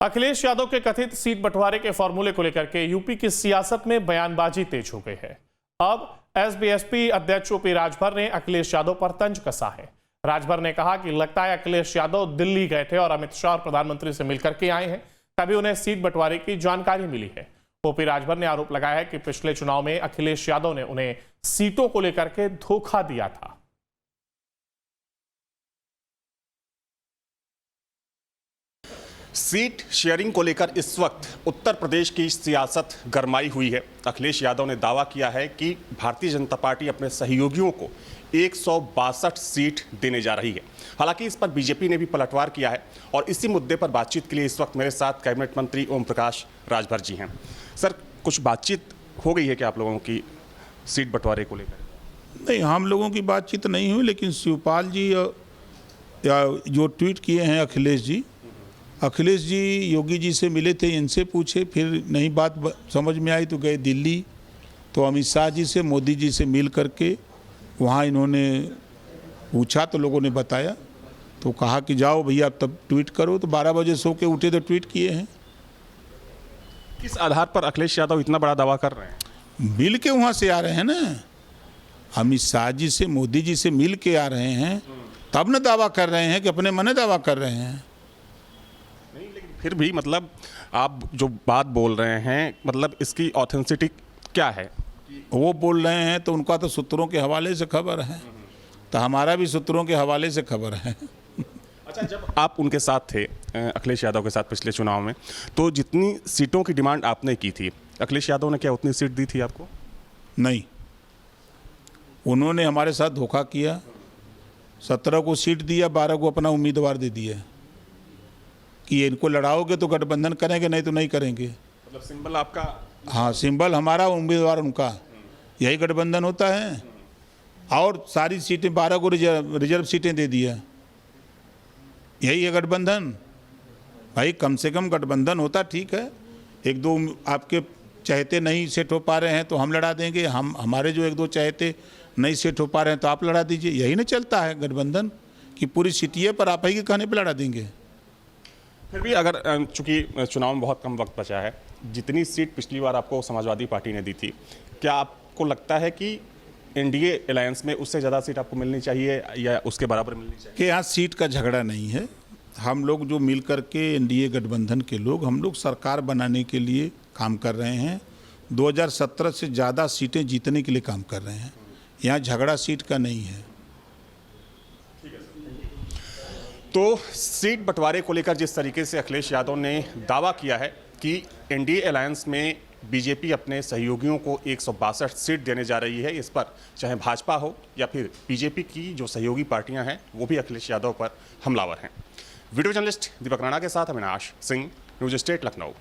अखिलेश यादव के कथित सीट बंटवारे के फॉर्मूले को लेकर के यूपी की सियासत में बयानबाजी तेज हो गई है। अब एसबीएसपी अध्यक्ष ओपी राजभर ने अखिलेश यादव पर तंज कसा है। राजभर ने कहा कि लगता है अखिलेश यादव दिल्ली गए थे और अमित शाह और प्रधानमंत्री से मिलकर के आए हैं, तभी उन्हें सीट बंटवारे की जानकारी मिली है। ओपी राजभर ने आरोप लगाया है कि पिछले चुनाव में अखिलेश यादव ने उन्हें सीटों को लेकर के धोखा दिया था। सीट शेयरिंग को लेकर इस वक्त उत्तर प्रदेश की सियासत गरमाई हुई है। अखिलेश यादव ने दावा किया है कि भारतीय जनता पार्टी अपने सहयोगियों को 162 सीट देने जा रही है। हालांकि इस पर बीजेपी ने भी पलटवार किया है और इसी मुद्दे पर बातचीत के लिए इस वक्त मेरे साथ कैबिनेट मंत्री ओम प्रकाश राजभर जी हैं। सर, कुछ बातचीत हो गई है क्या आप लोगों की सीट बंटवारे को लेकर? नहीं, हम लोगों की बातचीत नहीं हुई, लेकिन शिवपाल जी या जो ट्वीट किए हैं अखिलेश जी योगी जी से मिले थे, इनसे पूछे, फिर नहीं बात समझ में आई तो गए दिल्ली। तो अमित शाह जी से, मोदी जी से मिल करके वहाँ इन्होंने पूछा तो लोगों ने बताया, तो कहा कि जाओ भैया अब तब ट्वीट करो। तो 12 बजे सो के उठे तो ट्वीट किए हैं। किस आधार पर अखिलेश यादव इतना बड़ा दावा कर रहे हैं? मिल के वहाँ से आ रहे हैं ना, अमित शाह जी से, मोदी जी से मिल के आ रहे हैं, तब न दावा कर रहे हैं कि अपने मन दावा कर रहे हैं। नहीं, लेकिन फिर भी मतलब आप जो बात बोल रहे हैं, मतलब इसकी ऑथेंटिसिटी क्या है? वो बोल रहे हैं तो उनका तो सूत्रों के हवाले से खबर है, तो हमारा भी सूत्रों के हवाले से खबर है। अच्छा, जब आप उनके साथ थे, अखिलेश यादव के साथ पिछले चुनाव में, तो जितनी सीटों की डिमांड आपने की थी, अखिलेश यादव ने क्या उतनी सीट दी थी आपको? नहीं, उन्होंने हमारे साथ धोखा किया। 17 को सीट दिया, 12 को अपना उम्मीदवार दे दिया कि इनको लड़ाओगे तो गठबंधन करेंगे, नहीं तो नहीं करेंगे। मतलब सिंबल आपका? हाँ, सिंबल हमारा, उम्मीदवार उनका, यही गठबंधन होता है। और सारी सीटें 12 को रिजर्व सीटें दे दिया, यही है गठबंधन। भाई कम से कम गठबंधन होता, ठीक है, एक दो आपके चाहते नहीं सेट हो पा रहे हैं तो हम लड़ा देंगे, हमारे जो एक दो चाहते नहीं सेट हो पा रहे हैं तो आप लड़ा दीजिए। यही नहीं चलता है गठबंधन कि पूरी सीटें पर आप ही के कहने पर लड़ा देंगे। फिर भी अगर चूंकि चुनाव में बहुत कम वक्त बचा है, जितनी सीट पिछली बार आपको समाजवादी पार्टी ने दी थी, क्या आपको लगता है कि एनडीए अलायंस में उससे ज़्यादा सीट आपको मिलनी चाहिए या उसके बराबर मिलनी चाहिए? कि यहाँ सीट का झगड़ा नहीं है। हम लोग जो मिल करके एनडीए गठबंधन के लोग, हम लोग सरकार बनाने के लिए काम कर रहे हैं। 2017 से ज़्यादा सीटें जीतने के लिए काम कर रहे हैं। यहाँ झगड़ा सीट का नहीं है। तो सीट बंटवारे को लेकर जिस तरीके से अखिलेश यादव ने दावा किया है कि एनडीए अलायंस में बीजेपी अपने सहयोगियों को 162 सीट देने जा रही है, इस पर चाहे भाजपा हो या फिर बीजेपी की जो सहयोगी पार्टियां हैं वो भी अखिलेश यादव पर हमलावर हैं। वीडियो जर्नलिस्ट दीपक राणा के साथ अविनाश सिंह, न्यूज स्टेट लखनऊ।